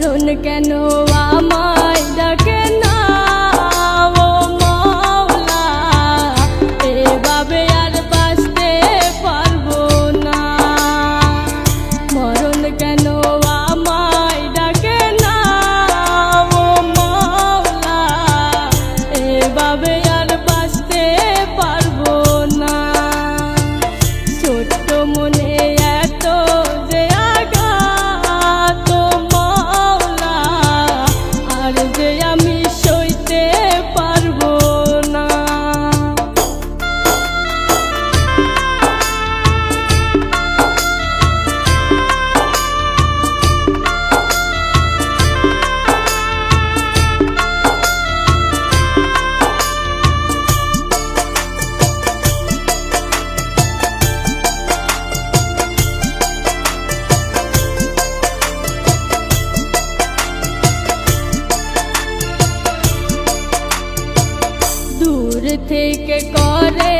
মরণ কেন আমায় ডাকে না ও মাওলা, এভাবে আর বাঁচতে পারবো না। মরণ কেন আমায় ডাকে না ও মাওলা, এভাবে আর বাঁচতে পারবো না। ছোট্ট মনে এত যে আঘাত মাওলা, আর যে আমি সইতে পারবো না। দূর থেকে করে